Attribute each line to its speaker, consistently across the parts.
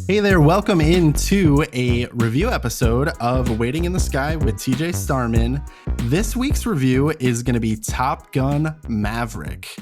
Speaker 1: Hey there, welcome into a review episode of Waiting in the Sky with TJ Starman. This week's review is going to be Top Gun Maverick.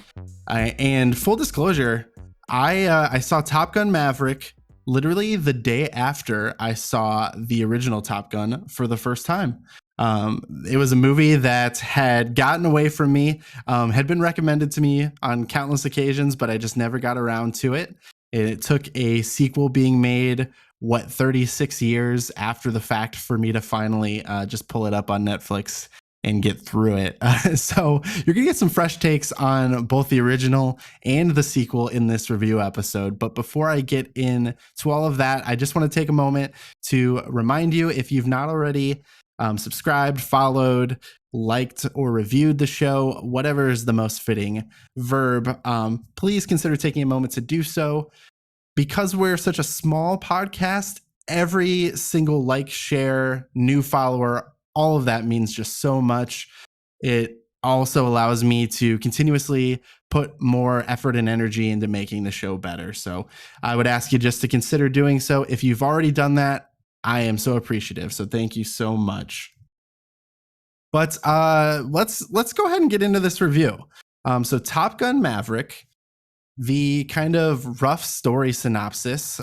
Speaker 1: And full disclosure, I saw Top Gun Maverick literally the day after I saw the original Top Gun for the first time. It was a movie that had gotten away from me, had been recommended to me on countless occasions, but I just never got around to it. It took a sequel being made, 36 years after the fact for me to finally just pull it up on Netflix and get through it. So you're going to get some fresh takes on both the original and the sequel in this review episode. But before I get into all of that, I just want to take a moment to remind you, if you've not already subscribed, followed, liked, or reviewed the show, whatever is the most fitting verb, please consider taking a moment to do so. Because we're such a small podcast, every single like, share, new follower, all of that means just so much. It also allows me to continuously put more effort and energy into making the show better. So I would ask you just to consider doing so. If you've already done that, I am so appreciative. So thank you so much. But let's go ahead and get into this review. So Top Gun Maverick, the kind of rough story synopsis,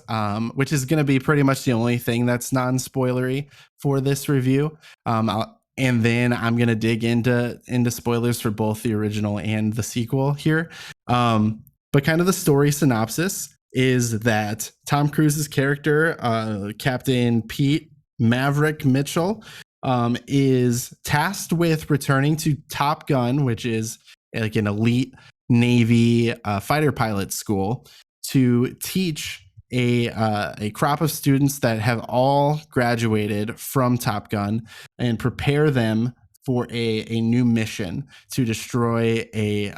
Speaker 1: which is going to be pretty much the only thing that's non-spoilery for this review. And then I'm going to dig into spoilers for both the original and the sequel here. But kind of the story synopsis is that Tom Cruise's character, Captain Pete Maverick Mitchell, is tasked with returning to Top Gun, which is like an elite Navy fighter pilot school, to teach a crop of students that have all graduated from Top Gun and prepare them for a new mission to destroy a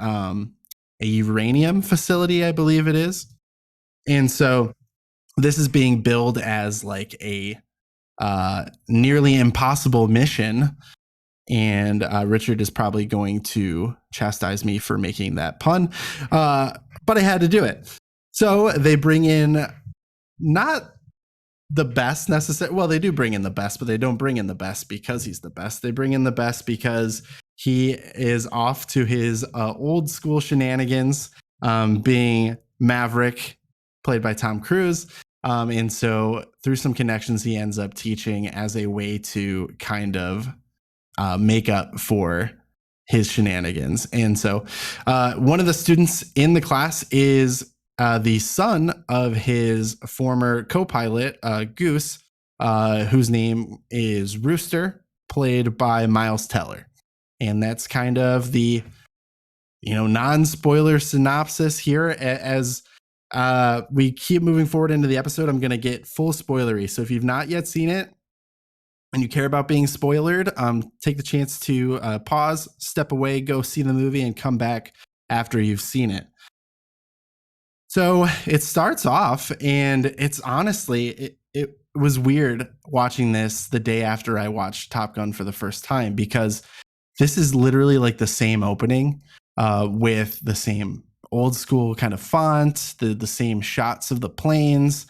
Speaker 1: uranium facility, I believe it is. And so this is being billed as like a nearly impossible mission. And Richard is probably going to chastise me for making that pun, but I had to do it. So they bring in not the best necessarily. Well, they do bring in the best, but they don't bring in the best because he's the best. They bring in the best because he is off to his old school shenanigans, being Maverick, played by Tom Cruise. And so through some connections, he ends up teaching as a way to kind of make up for his shenanigans. And so one of the students in the class is the son of his former co-pilot, Goose, whose name is Rooster, played by Miles Teller. And that's kind of the, non-spoiler synopsis here. As we keep moving forward into the episode, I'm going to get full spoilery. So if you've not yet seen it, and you care about being spoiled, take the chance to pause, step away, go see the movie, and come back after you've seen it. So it starts off, and it's honestly, it was weird watching this the day after I watched Top Gun for the first time, because this is literally like the same opening with the same old school kind of font, the same shots of the planes,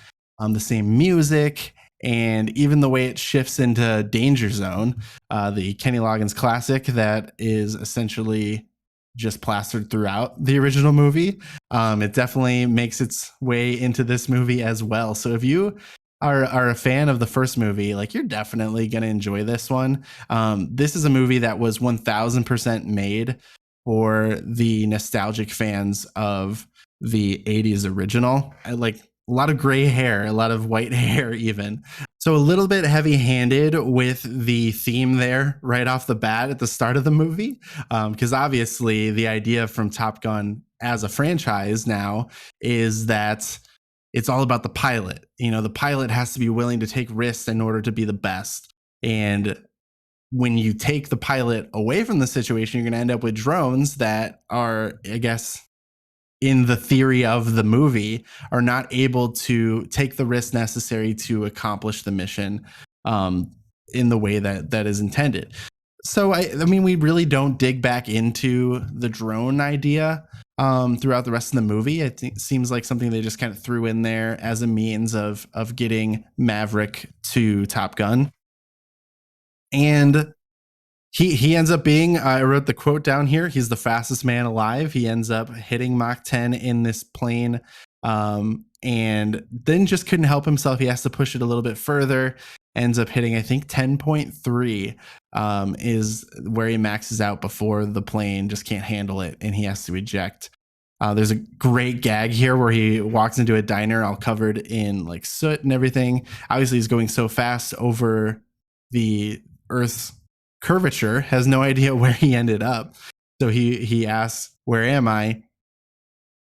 Speaker 1: the same music. And even the way it shifts into Danger Zone, the Kenny Loggins classic that is essentially just plastered throughout the original movie, it definitely makes its way into this movie as well. So if you are a fan of the first movie, like, you're definitely going to enjoy this one. This is a movie that was 1000% made for the nostalgic fans of the 80s original. Like, a lot of gray hair, a lot of white hair even. So a little bit heavy-handed with the theme there right off the bat at the start of the movie. Because obviously the idea from Top Gun as a franchise now is that it's all about the pilot. The pilot has to be willing to take risks in order to be the best. And when you take the pilot away from the situation, you're going to end up with drones that are, I guess, in the theory of the movie, are not able to take the risk necessary to accomplish the mission in the way that is intended. So I mean, we really don't dig back into the drone idea throughout the rest of the movie. It seems like something they just kind of threw in there as a means of getting Maverick to Top Gun, and he ends up being. I wrote the quote down here. He's the fastest man alive. He ends up hitting Mach 10 in this plane, and then just couldn't help himself. He has to push it a little bit further. Ends up hitting, I think, 10.3 is where he maxes out before the plane just can't handle it and he has to eject. There's a great gag here where he walks into a diner all covered in like soot and everything. Obviously, he's going so fast over the Earth's curvature, has no idea where he ended up. So he asks, "Where am I?"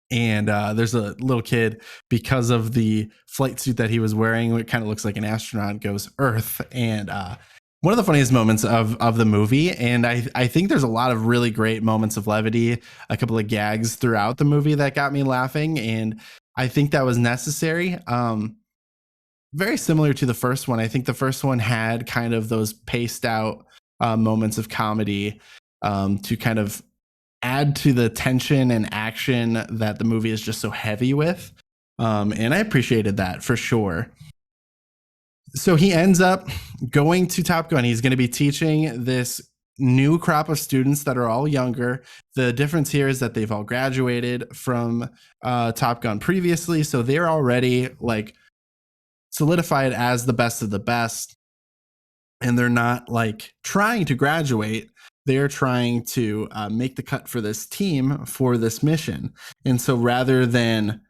Speaker 1: And there's a little kid, because of the flight suit that he was wearing, it kind of looks like an astronaut, goes Earth. And one of the funniest moments of the movie, and I think there's a lot of really great moments of levity, a couple of gags throughout the movie that got me laughing, and I think that was necessary. Very similar to the first one. I think the first one had kind of those paced out moments of comedy to kind of add to the tension and action that the movie is just so heavy with. And I appreciated that for sure. So he ends up going to Top Gun. He's going to be teaching this new crop of students that are all younger. The difference here is that they've all graduated from Top Gun previously. So they're already like solidified as the best of the best. And they're not like trying to graduate. They're trying to make the cut for this team for this mission. And so rather than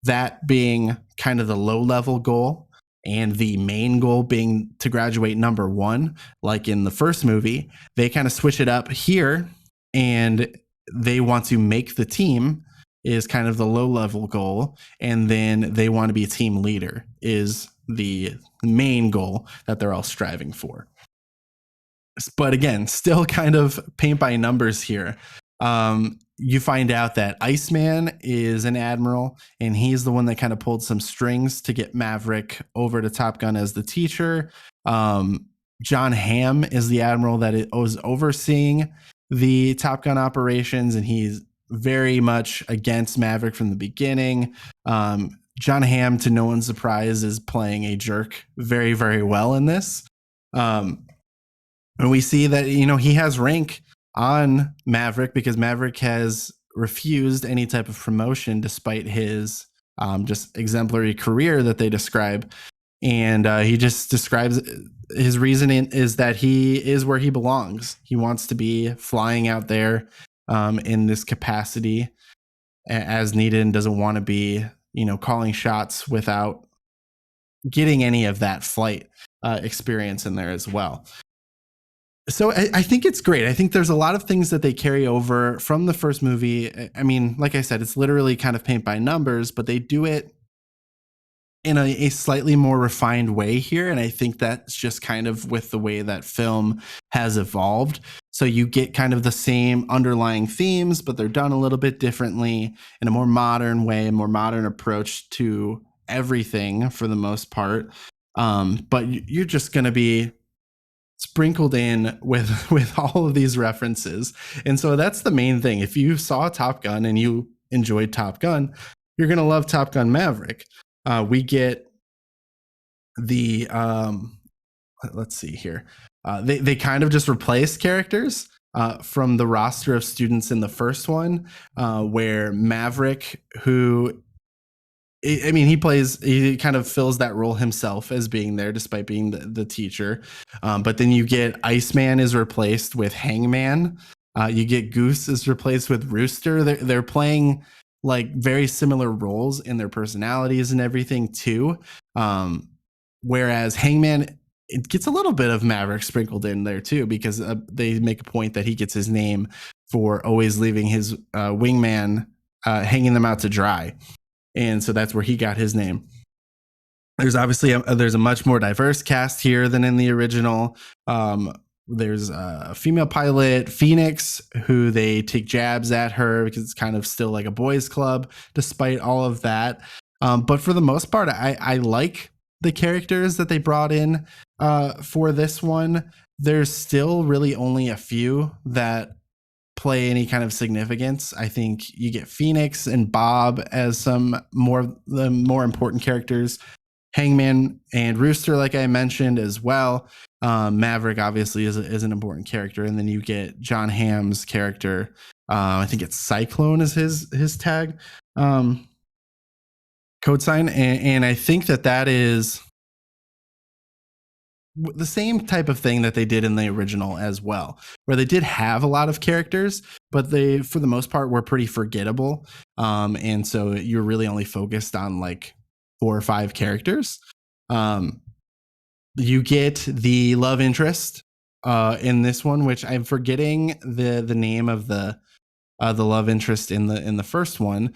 Speaker 1: that being kind of the low level goal and the main goal being to graduate number one, like in the first movie, they kind of switch it up here and they want to make the team is kind of the low level goal. And then they want to be a team leader is the main goal that they're all striving for. But again, still kind of paint by numbers here. You find out that Iceman is an admiral, and he's the one that kind of pulled some strings to get Maverick over to Top Gun as the teacher. John Hamm is the admiral that was overseeing the Top Gun operations, and he's very much against Maverick from the beginning. John Hamm, to no one's surprise, is playing a jerk very, very well in this. And we see that, you know, he has rank on Maverick because Maverick has refused any type of promotion despite his just exemplary career that they describe. And he just describes his reasoning is that he is where he belongs. He wants to be flying out there in this capacity as needed and doesn't want to be, you know, calling shots without getting any of that flight experience in there as well. So I think it's great. I think there's a lot of things that they carry over from the first movie. I mean, like I said, it's literally kind of paint by numbers, but they do it in a slightly more refined way here. And I think that's just kind of with the way that film has evolved. So you get kind of the same underlying themes, but they're done a little bit differently in a more modern way, a more modern approach to everything for the most part. But you're just going to be sprinkled in with all of these references. And so that's the main thing. If you saw Top Gun and you enjoyed Top Gun, you're going to love Top Gun Maverick. We get the let's see here. They kind of just replaced characters from the roster of students in the first one, where Maverick, who I mean, he kind of fills that role himself as being there despite being the teacher. But then you get Iceman is replaced with Hangman. You get Goose is replaced with Rooster. They're playing like very similar roles in their personalities and everything too. Whereas Hangman, it gets a little bit of Maverick sprinkled in there too, because they make a point that he gets his name for always leaving his wingman hanging them out to dry. And so that's where he got his name. There's obviously there's a much more diverse cast here than in the original. There's a female pilot, Phoenix, who they take jabs at her because it's kind of still like a boys' club, despite all of that. But for the most part, I like the characters that they brought in for this one. there's still really only a few that play any kind of significance. I think you get Phoenix and Bob as some the more important characters. Hangman and Rooster, like I mentioned as well. Maverick obviously is an important character, and then you get John Hamm's character. I think it's Cyclone is his tag code sign, and I think that is the same type of thing that they did in the original as well, where they did have a lot of characters, but they, for the most part, were pretty forgettable. And so you're really only focused on like 4 or 5 characters. You get the love interest in this one, which I'm forgetting the name of the love interest in the first one,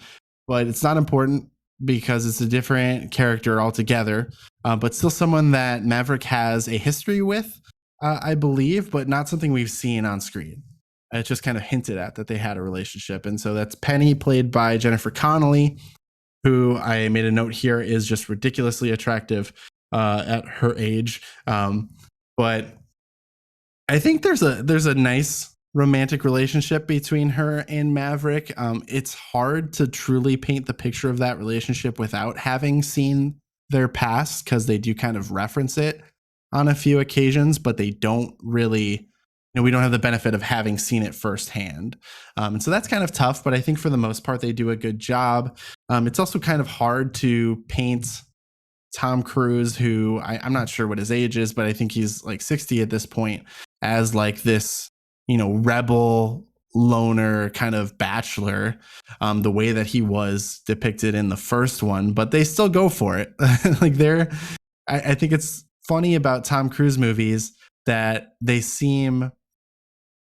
Speaker 1: but it's not important because it's a different character altogether, but still someone that Maverick has a history with, I believe, but not something we've seen on screen. It's just kind of hinted at that they had a relationship. And so that's Penny, played by Jennifer Connelly, who I made a note here is just ridiculously attractive at her age. But I think there's a nice romantic relationship between her and Maverick. It's hard to truly paint the picture of that relationship without having seen their past, because they do kind of reference it on a few occasions, but they don't really, we don't have the benefit of having seen it firsthand. And so that's kind of tough, but I think for the most part, they do a good job. It's also kind of hard to paint Tom Cruise, who I'm not sure what his age is, but I think he's like 60 at this point, as like this, rebel loner kind of bachelor, the way that he was depicted in the first one, but they still go for it. Like I think it's funny about Tom Cruise movies that they seem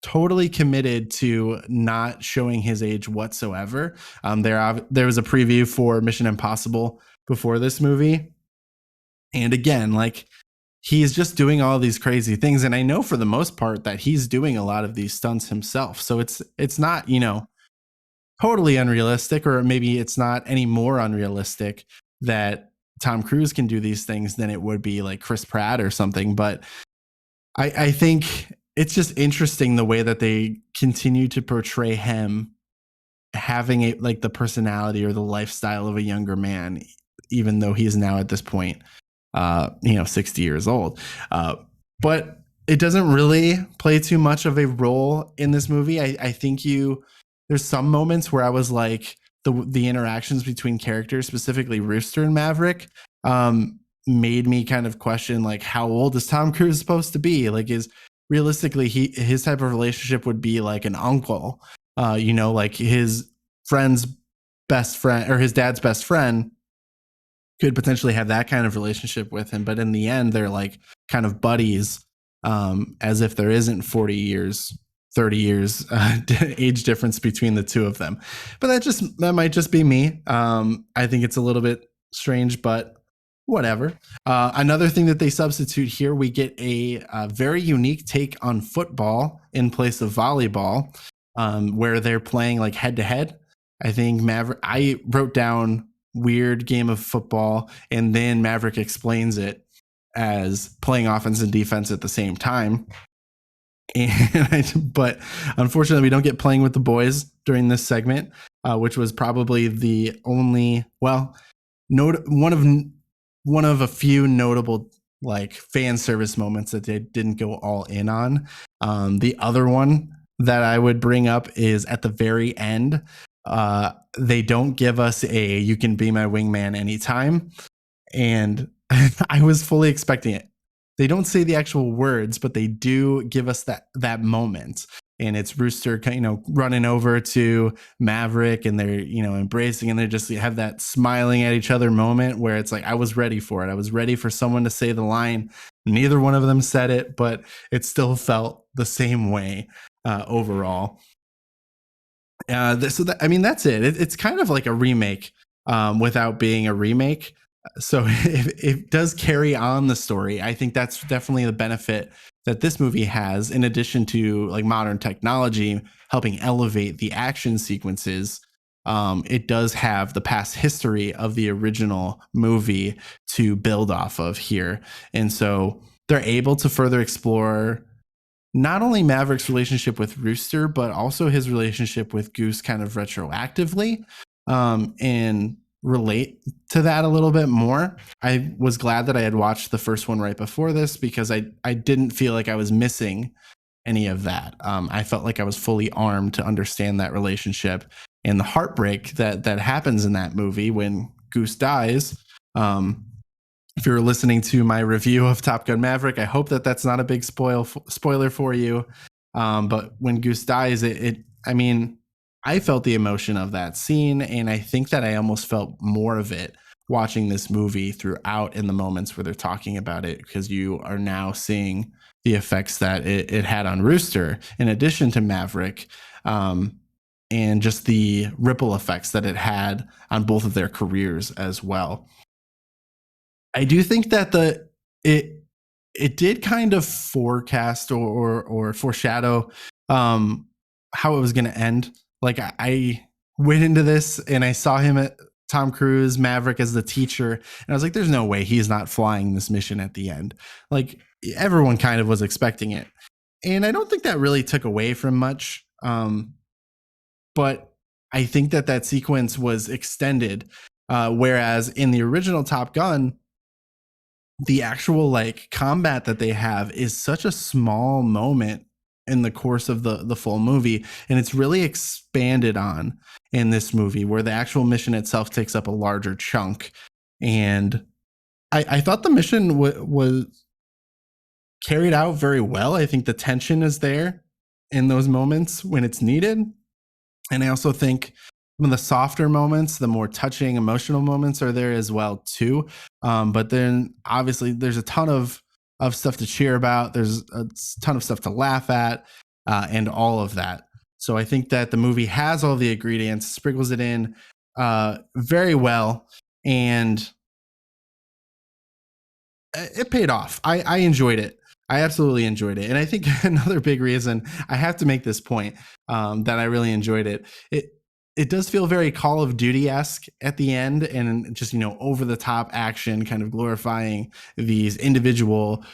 Speaker 1: totally committed to not showing his age whatsoever. There was a preview for Mission Impossible before this movie. And again, like, he's just doing all these crazy things. And I know for the most part that he's doing a lot of these stunts himself. So it's not, totally unrealistic, or maybe it's not any more unrealistic that Tom Cruise can do these things than it would be like Chris Pratt or something. But I think it's just interesting the way that they continue to portray him having the personality or the lifestyle of a younger man, even though he's now at this point 60 years old. But it doesn't really play too much of a role in this movie. I think there's some moments where I was like, the interactions between characters, specifically Rooster and Maverick, made me kind of question, like, how old is Tom Cruise supposed to be? Like, realistically, his type of relationship would be like an uncle, like his friend's best friend, or his dad's best friend could potentially have that kind of relationship with him. But in the end, they're like kind of buddies, as if there isn't 40 years, 30 years age difference between the two of them. But that might just be me. I think it's a little bit strange, but whatever. Another thing that they substitute here, we get a very unique take on football in place of volleyball, where they're playing like head to head. I think I wrote down weird game of football, and then Maverick explains it as playing offense and defense at the same time. But unfortunately, we don't get playing with the boys during this segment, which was probably the only, one of a few notable like fan service moments that they didn't go all in on. The other one that I would bring up is at the very end. They don't give us "you can be my wingman anytime," and I was fully expecting it. They don't say the actual words, but they do give us that moment. And it's Rooster, running over to Maverick, and they're, embracing, and they just have that smiling at each other moment where it's like, I was ready for it. I was ready for someone to say the line. Neither one of them said it, but it still felt the same way overall. That's it. It's kind of like a remake without being a remake. So it does carry on the story. I think that's definitely the benefit that this movie has, in addition to like modern technology helping elevate the action sequences. It does have the past history of the original movie to build off of here. And so they're able to further explore not only Maverick's relationship with Rooster, but also his relationship with Goose kind of retroactively, and relate to that a little bit more. I was glad that I had watched the first one right before this because I didn't feel like I was missing any of that. I felt like I was fully armed to understand that relationship and the heartbreak that happens in that movie when Goose dies. If you're listening to my review of Top Gun Maverick, I hope that that's not a big spoiler for you. But when Goose dies, I mean, I felt the emotion of that scene, and I think that I almost felt more of it watching this movie throughout in the moments where they're talking about it, because you are now seeing the effects that it had on Rooster, in addition to Maverick, and just the ripple effects that it had on both of their careers as well. I do think that it it did kind of forecast or foreshadow how it was going to end. Like I went into this and I saw him at Tom Cruise Maverick as the teacher, and I was like, "There's no way he's not flying this mission at the end." Like everyone kind of was expecting it, and I don't think that really took away from much. But I think that sequence was extended, whereas in the original Top Gun, the actual like combat that they have is such a small moment in the course of the full movie, and it's really expanded on in this movie where the actual mission itself takes up a larger chunk. And I thought the mission was carried out very well. I think the tension is there in those moments when it's needed, and I also think some of the softer moments, the more touching, emotional moments are there as well too. But then obviously there's a ton of stuff to cheer about. There's a ton of stuff to laugh at, and all of that. So I think that the movie has all the ingredients, sprinkles it in very well, and it paid off. I enjoyed it. I absolutely enjoyed it. And I think another big reason I have to make this point, that I really enjoyed it. It does feel very Call of Duty esque at the end, and just over the top action, kind of glorifying these individual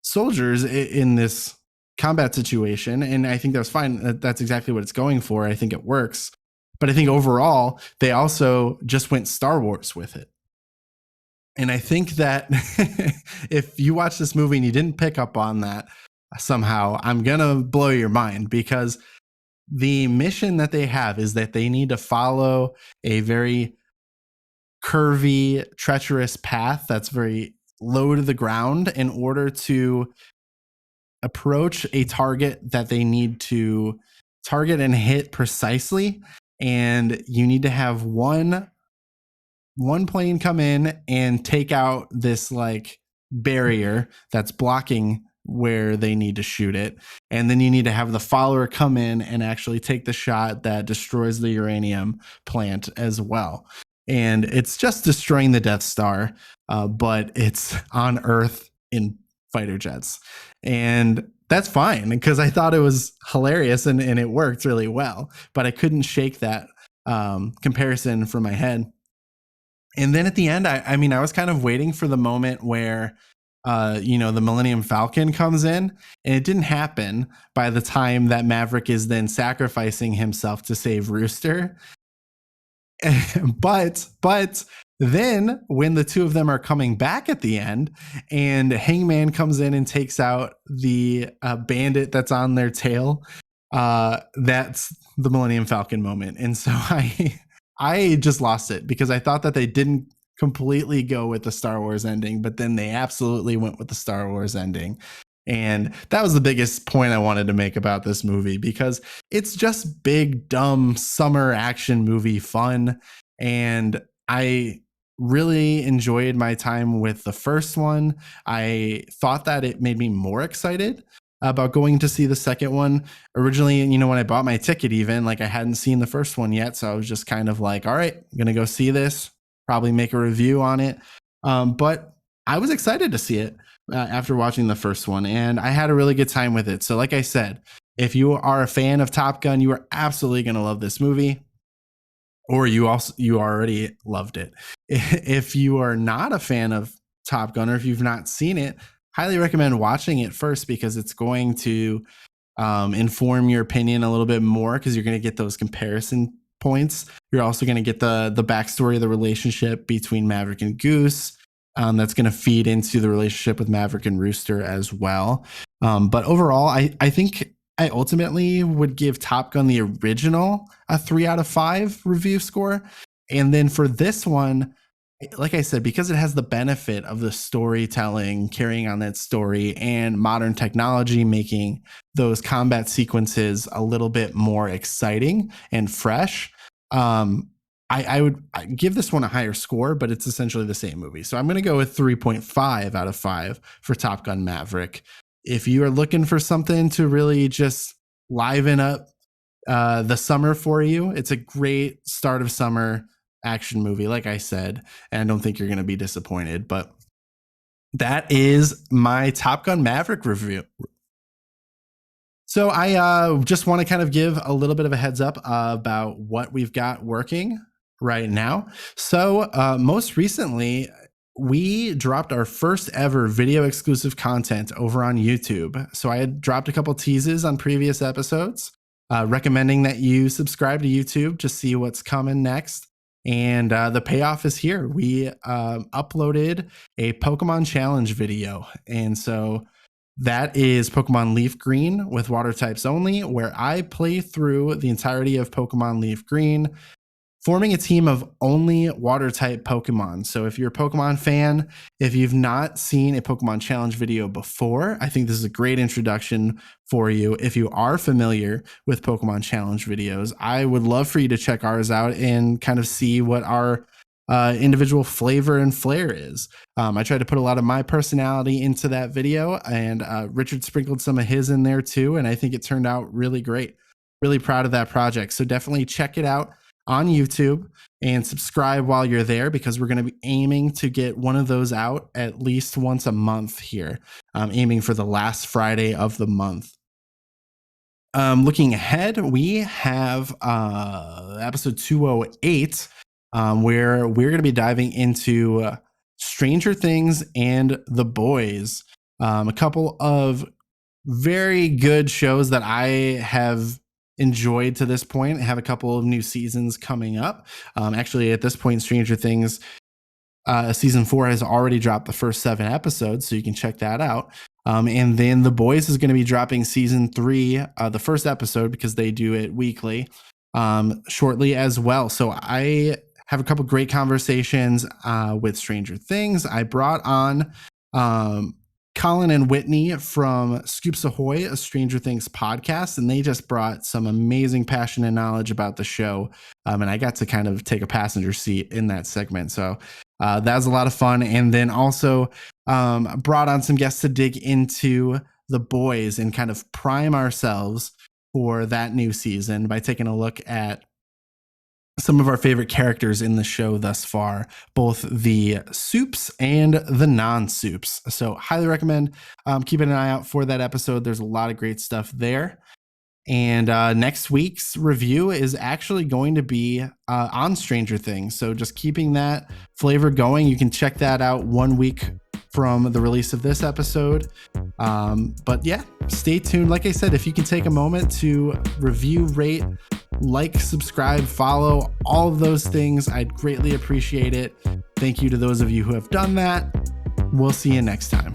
Speaker 1: soldiers in this combat situation. And I think that was fine. That's exactly what it's going for. I think it works. But I think overall, they also just went Star Wars with it. And I think that if you watch this movie and you didn't pick up on that somehow, I'm going to blow your mind, because the mission that they have is that they need to follow a very curvy, treacherous path that's very low to the ground in order to approach a target that they need to target and hit precisely. And you need to have one plane come in and take out this like barrier that's blocking where they need to shoot it, and then you need to have the follower come in and actually take the shot that destroys the uranium plant as well. And it's just destroying the Death Star, but it's on Earth in fighter jets, and that's fine because I thought it was hilarious, and it worked really well, but I couldn't shake that comparison from my head. And then at the end, I mean, I was kind of waiting for the moment where, the Millennium Falcon comes in, and it didn't happen by the time that Maverick is then sacrificing himself to save Rooster. but then when the two of them are coming back at the end, and Hangman comes in and takes out the bandit that's on their tail, that's the Millennium Falcon moment. And so I just lost it because I thought that they didn't completely go with the Star Wars ending, but then they absolutely went with the Star Wars ending. And that was the biggest point I wanted to make about this movie, because it's just big, dumb summer action movie fun. And I really enjoyed my time with the first one. I thought that it made me more excited about going to see the second one. Originally, when I bought my ticket, even like I hadn't seen the first one yet. So I was just kind of like, all right, I'm going to go see this, probably make a review on it. But I was excited to see it after watching the first one, and I had a really good time with it. So like I said, if you are a fan of Top Gun, you are absolutely going to love this movie, or you already loved it. If you are not a fan of Top Gun, or if you've not seen it, highly recommend watching it first because it's going to inform your opinion a little bit more because you're going to get those comparison points. You're also going to get the backstory of the relationship between Maverick and Goose. That's going to feed into the relationship with Maverick and Rooster as well. But overall, I think I ultimately would give Top Gun the original a 3 out of 5 review score. And then for this one, like I said, because it has the benefit of the storytelling, carrying on that story, and modern technology making those combat sequences a little bit more exciting and fresh, I would give this one a higher score, but it's essentially the same movie. So I'm going to go with 3.5 out of 5 for Top Gun Maverick. If you are looking for something to really just liven up the summer for you, it's a great start of summer action movie, like I said, and I don't think you're going to be disappointed. But that is my Top Gun Maverick review. So I just want to kind of give a little bit of a heads up about what we've got working right now. So most recently, we dropped our first ever video exclusive content over on YouTube. So I had dropped a couple teases on previous episodes, recommending that you subscribe to YouTube to see what's coming next. And the payoff is here. We uploaded a Pokemon challenge video. And so that is Pokemon Leaf Green with water types only, where I play through the entirety of Pokemon Leaf Green, forming a team of only water type Pokemon. So if you're a Pokemon fan, if you've not seen a Pokemon challenge video before, I think this is a great introduction for you. If you are familiar with Pokemon challenge videos, I would love for you to check ours out and kind of see what our individual flavor and flair is. I tried to put a lot of my personality into that video, and Richard sprinkled some of his in there too. And I think it turned out really great. Really proud of that project. So definitely check it out on YouTube and subscribe while you're there, because we're going to be aiming to get one of those out at least once a month here. Aiming for the last Friday of the month. Looking ahead, we have episode 208, where we're going to be diving into Stranger Things and The Boys. A couple of very good shows that I have enjoyed to this point. I have a couple of new seasons coming up. Actually, at this point, Stranger Things season 4 has already dropped the first 7 episodes, so you can check that out. And then The Boys is going to be dropping season 3, the first episode, because they do it weekly, shortly as well. So I have a couple great conversations with Stranger Things. I brought on Colin and Whitney from Scoops Ahoy, a Stranger Things podcast, and they just brought some amazing passion and knowledge about the show. And I got to kind of take a passenger seat in that segment. So that was a lot of fun. And then also brought on some guests to dig into The Boys and kind of prime ourselves for that new season by taking a look at some of our favorite characters in the show thus far, both the soups and the non-soups. So highly recommend keeping an eye out for that episode. There's a lot of great stuff there. And next week's review is actually going to be on Stranger Things. So just keeping that flavor going. You can check that out 1 week from the release of this episode. But yeah, stay tuned. Like I said, if you can take a moment to review, rate, like, subscribe, follow, all of those things, I'd greatly appreciate it. Thank you to those of you who have done that. We'll see you next time.